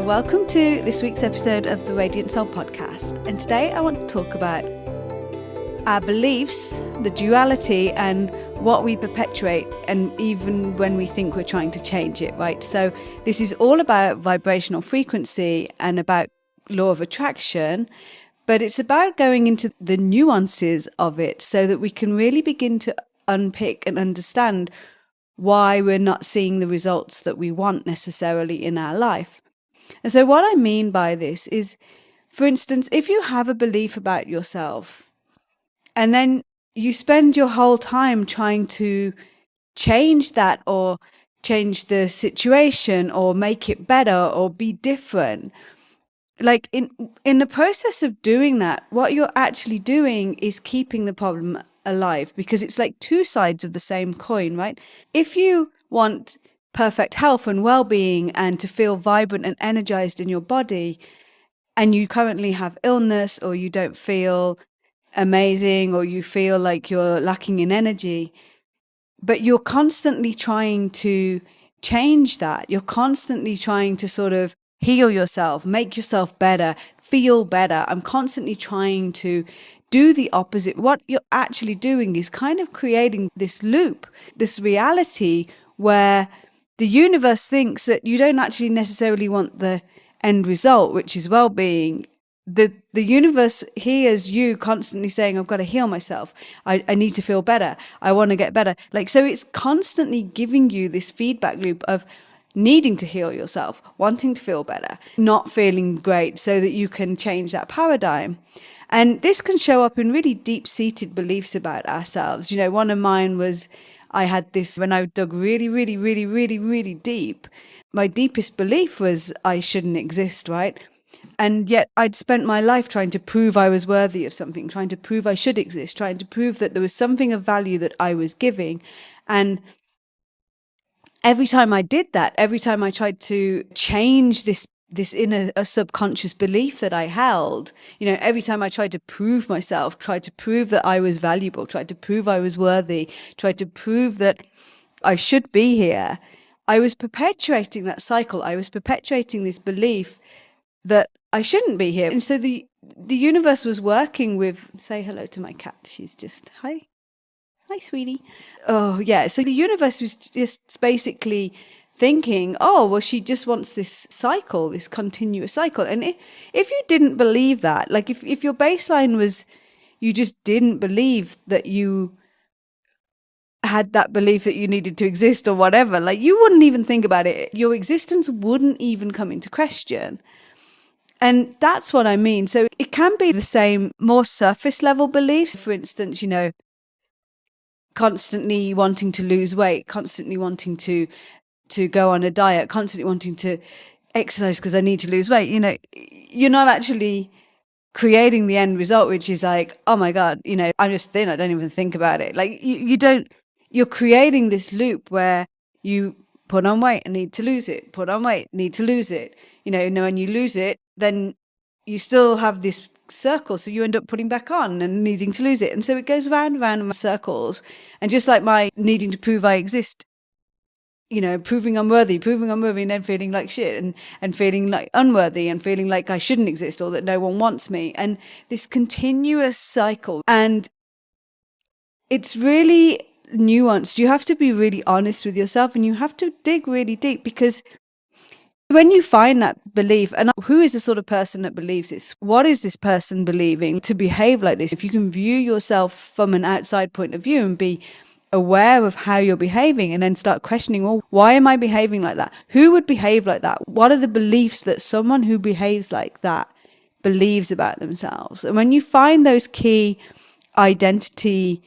welcome to this week's episode of the Radiant Soul Podcast. And today I want to talk about our beliefs, the duality, and what we perpetuate, and even when we think we're trying to change it, right? So this is all about vibrational frequency and about law of attraction, but it's about going into the nuances of it so that we can really begin to unpick and understand why we're not seeing the results that we want necessarily in our life. And so what I mean by this is, for instance, if you have a belief about yourself and then you spend your whole time trying to change that or change the situation or make it better or be different, like in the process of doing that, what you're actually doing is keeping the problem alive, because it's like two sides of the same coin, right? If you want perfect health and well-being and to feel vibrant and energized in your body, and you currently have illness or you don't feel amazing or you feel like you're lacking in energy, but you're constantly trying to change that, you're constantly trying to sort of heal yourself, make yourself better, feel better. I'm constantly trying to do the opposite. What you're actually doing is kind of creating this loop, this reality where the universe thinks that you don't actually necessarily want the end result, which is well-being. The universe hears you constantly saying, I've got to heal myself. I need to feel better. I want to get better. So it's constantly giving you this feedback loop of needing to heal yourself, wanting to feel better, not feeling great, so that you can change that paradigm. And this can show up in really deep-seated beliefs about ourselves. You know, one of mine was, I had this, when I dug really deep, my deepest belief was I shouldn't exist, right? And yet I'd spent my life trying to prove I was worthy of something, trying to prove I should exist, trying to prove that there was something of value that I was giving. And every time I did that, every time I tried to change this inner subconscious belief that I held, you know, every time I tried to prove myself, tried to prove that I was valuable, tried to prove I was worthy, tried to prove that I should be here, I was perpetuating that cycle. I was perpetuating this belief that I shouldn't be here. And so the universe was working with, say hello to my cat. She's just, hi, sweetie. Oh, yeah. So the universe was just basically thinking, oh, well, she just wants this cycle, this continuous cycle. And if you didn't believe that, like if your baseline was, you just didn't believe that you had that belief that you needed to exist or whatever, like you wouldn't even think about it. Your existence wouldn't even come into question. And that's what I mean. So it can be the same, more surface level beliefs. For instance, you know, constantly wanting to lose weight, constantly wanting to go on a diet, constantly wanting to exercise because I need to lose weight. You know, you're not actually creating the end result, which is like, oh my God, you know, I'm just thin. I don't even think about it. Like you're creating this loop where you put on weight and need to lose it, put on weight, need to lose it. You know, when you lose it, then you still have this circle. So you end up putting back on and needing to lose it. And so it goes round and round in circles. And just like my needing to prove I exist, you know, proving unworthy, and then feeling like shit and feeling like unworthy and feeling like I shouldn't exist or that no one wants me. And this continuous cycle. And it's really nuanced. You have to be really honest with yourself and you have to dig really deep, because when you find that belief, and who is the sort of person that believes this? What is this person believing to behave like this? If you can view yourself from an outside point of view and be aware of how you're behaving and then start questioning, well, why am I behaving like that? Who would behave like that? What are the beliefs that someone who behaves like that believes about themselves? And when you find those key identity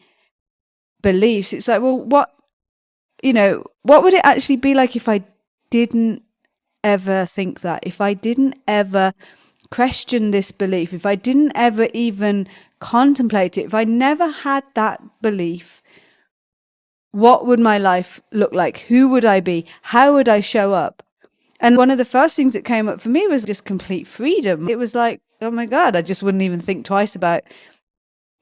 beliefs, it's like, well, what would it actually be like if I didn't ever think that, if I didn't ever question this belief, if I didn't ever even contemplate it, if I never had that belief, what would my life look like? Who would I be? How would I show up? And one of the first things that came up for me was just complete freedom. It was like, oh my God, I just wouldn't even think twice about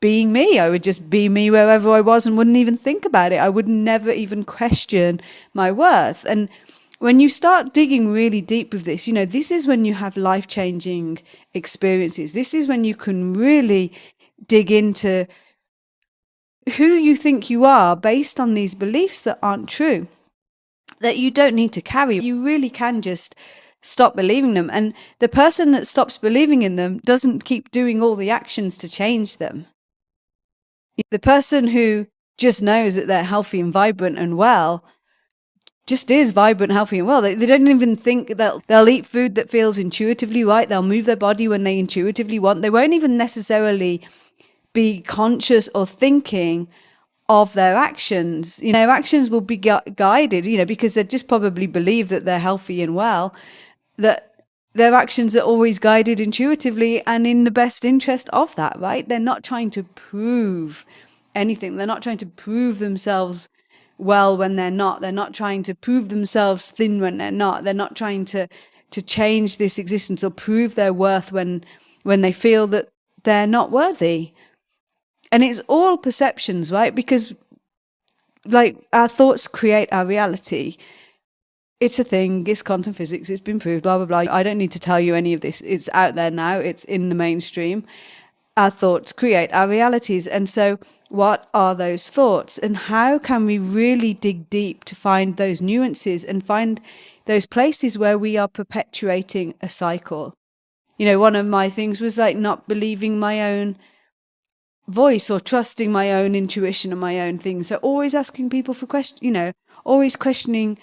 being me. I would just be me wherever I was and wouldn't even think about it. I would never even question my worth. And when you start digging really deep with this, this is when you have life-changing experiences. This is when you can really dig into who you think you are based on these beliefs that aren't true, that you don't need to carry. You really can just stop believing them. And the person that stops believing in them doesn't keep doing all the actions to change them. The person who just knows that they're healthy and vibrant and well just is vibrant, healthy and well. They don't even think that they'll eat food that feels intuitively right. They'll move their body when they intuitively want. They won't even necessarily be conscious or thinking of their actions. Their actions will be guided, because they just probably believe that they're healthy and well, that their actions are always guided intuitively and in the best interest of that, right? They're not trying to prove anything. They're not trying to prove themselves well when they're not. They're not trying to prove themselves thin when they're not. They're not trying to change this existence or prove their worth when they feel that they're not worthy. And it's all perceptions, right? Because our thoughts create our reality. It's a thing, it's quantum physics, it's been proved, blah, blah, blah. I don't need to tell you any of this. It's out there now, it's in the mainstream. Our thoughts create our realities. And so what are those thoughts? And how can we really dig deep to find those nuances and find those places where we are perpetuating a cycle? One of my things was not believing my own voice or trusting my own intuition and my own things. So always asking people for questions, always questioning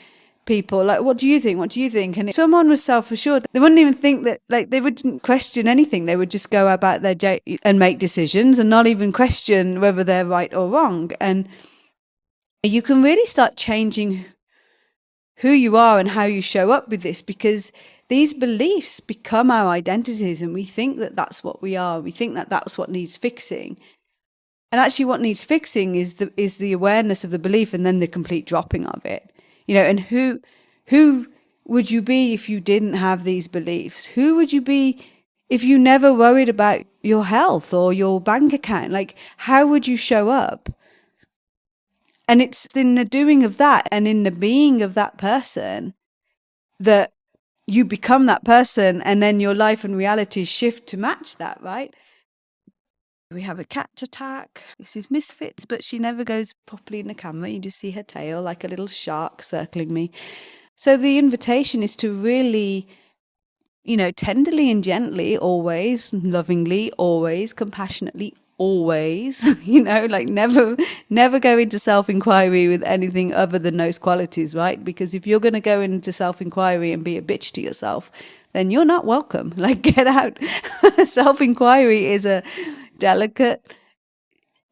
people, what do you think? And if someone was self-assured, they wouldn't even think that, they wouldn't question anything. They would just go about their day and make decisions and not even question whether they're right or wrong. And you can really start changing who you are and how you show up with this, because these beliefs become our identities, and we think that that's what we are. We think that that's what needs fixing. And actually what needs fixing is the awareness of the belief and then the complete dropping of it. And who would you be if you didn't have these beliefs? Who would you be if you never worried about your health or your bank account? How would you show up? And it's in the doing of that and in the being of that person that you become that person, and then your life and reality shift to match that, right? We have a cat attack. This is Misfits, but she never goes properly in the camera. You just see her tail like a little shark circling me. So the invitation is to really, tenderly and gently, always, lovingly, always, compassionately, always, never go into self-inquiry with anything other than those qualities, right? Because if you're going to go into self-inquiry and be a bitch to yourself, then you're not welcome. Get out. Self-inquiry is a delicate,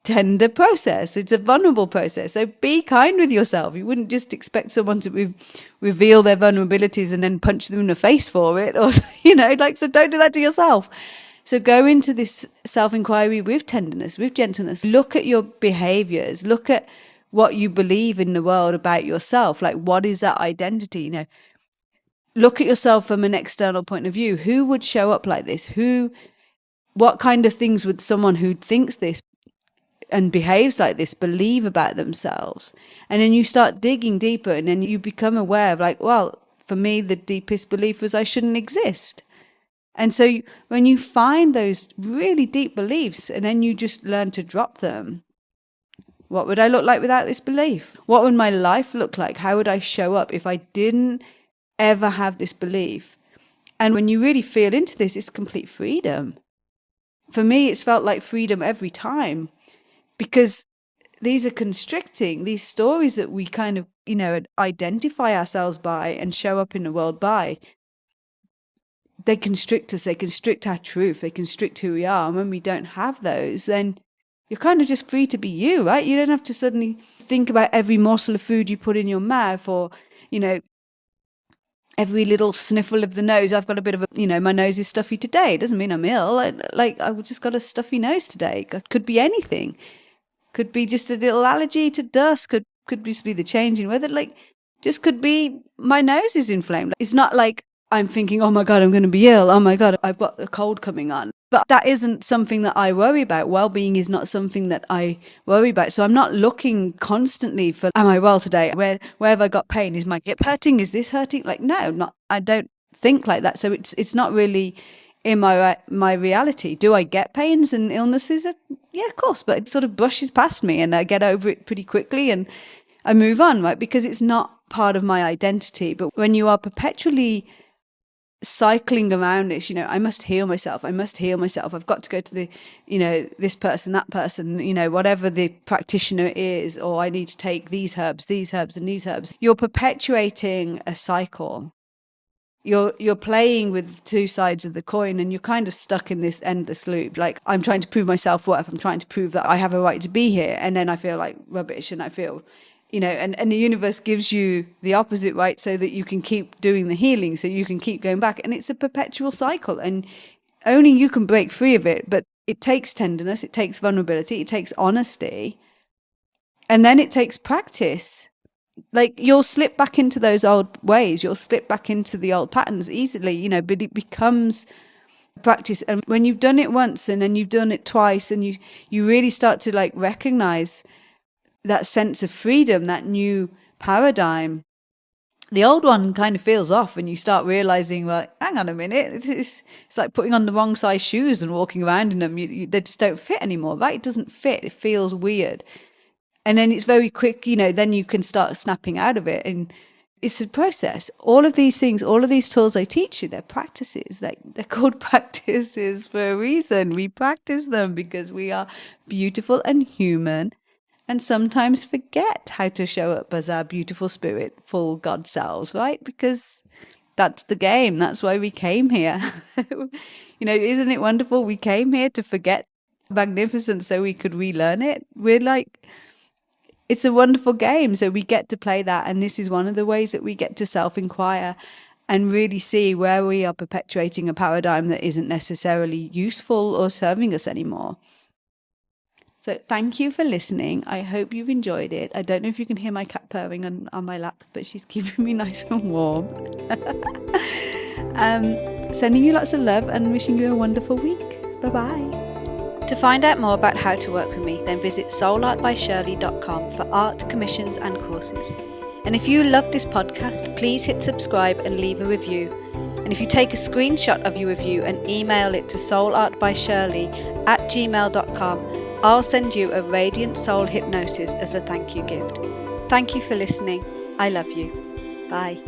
tender process. It's a vulnerable process. So be kind with yourself. You wouldn't just expect someone to reveal their vulnerabilities and then punch them in the face for it, or so don't do that to yourself. So go into this self-inquiry with tenderness, with gentleness. Look at your behaviors. Look at what you believe in the world about yourself. What is that identity? Look at yourself from an external point of view. Who would show up like this? What kind of things would someone who thinks this and behaves like this believe about themselves? And then you start digging deeper, and then you become aware of for me, the deepest belief was I shouldn't exist. And so when you find those really deep beliefs and then you just learn to drop them, what would I look like without this belief? What would my life look like? How would I show up if I didn't ever have this belief? And when you really feel into this, it's complete freedom. For me, it's felt like freedom every time, because these are constricting, these stories that we kind of, identify ourselves by and show up in the world by. They constrict us, they constrict our truth, they constrict who we are. And when we don't have those, then you're kind of just free to be you, right? You don't have to suddenly think about every morsel of food you put in your mouth, or, every little sniffle of the nose. I've got a bit of my nose is stuffy today. It doesn't mean I'm ill. I've just got a stuffy nose today. It could be anything. Could be just a little allergy to dust. Could just be the change in weather. Just could be my nose is inflamed. It's not like I'm thinking, oh my God, I'm going to be ill. Oh my God, I've got a cold coming on. But that isn't something that I worry about. Well-being is not something that I worry about. So I'm not looking constantly for, am I well today? Where have I got pain? Is my hip hurting? Is this hurting? Like, no, I don't think like that. So it's not really in my reality. Do I get pains and illnesses? Yeah, of course. But it sort of brushes past me and I get over it pretty quickly and I move on, right? Because it's not part of my identity. But when you are perpetually cycling around this, I must heal myself. I've got to go to the, this person, that person, whatever the practitioner is, or I need to take these herbs, and these herbs. You're perpetuating a cycle. You're playing with two sides of the coin and you're kind of stuck in this endless loop. Like, I'm trying to prove my self-worth. I'm trying to prove that I have a right to be here. And then I feel like rubbish and I feel and the universe gives you the opposite, right? So that you can keep doing the healing, so you can keep going back. And it's a perpetual cycle and only you can break free of it. But it takes tenderness, it takes vulnerability, it takes honesty. And then it takes practice. Like, you'll slip back into those old ways, you'll slip back into the old patterns easily, but it becomes practice. And when you've done it once and then you've done it twice and you really start to like recognize that sense of freedom, that new paradigm, the old one kind of feels off and you start realizing, well, hang on a minute, it's like putting on the wrong size shoes and walking around in them. They just don't fit anymore, right? It doesn't fit. It feels weird. And then it's very quick, then you can start snapping out of it. And it's a process. All of these things, all of these tools I teach you, they're practices. They're called practices for a reason. We practice them because we are beautiful and human and sometimes forget how to show up as our beautiful spirit, full God selves, right? Because that's the game. That's why we came here. Isn't it wonderful? We came here to forget magnificence so we could relearn it. It's a wonderful game. So we get to play that. And this is one of the ways that we get to self-inquire and really see where we are perpetuating a paradigm that isn't necessarily useful or serving us anymore. So thank you for listening. I hope you've enjoyed it. I don't know if you can hear my cat purring on my lap, but she's keeping me nice and warm. Sending you lots of love and wishing you a wonderful week. Bye-bye. To find out more about how to work with me, then visit soulartbyshirley.com for art, commissions and courses. And if you love this podcast, please hit subscribe and leave a review. And if you take a screenshot of your review and email it to soulartbyshirley@gmail.com, I'll send you a radiant soul hypnosis as a thank you gift. Thank you for listening. I love you. Bye.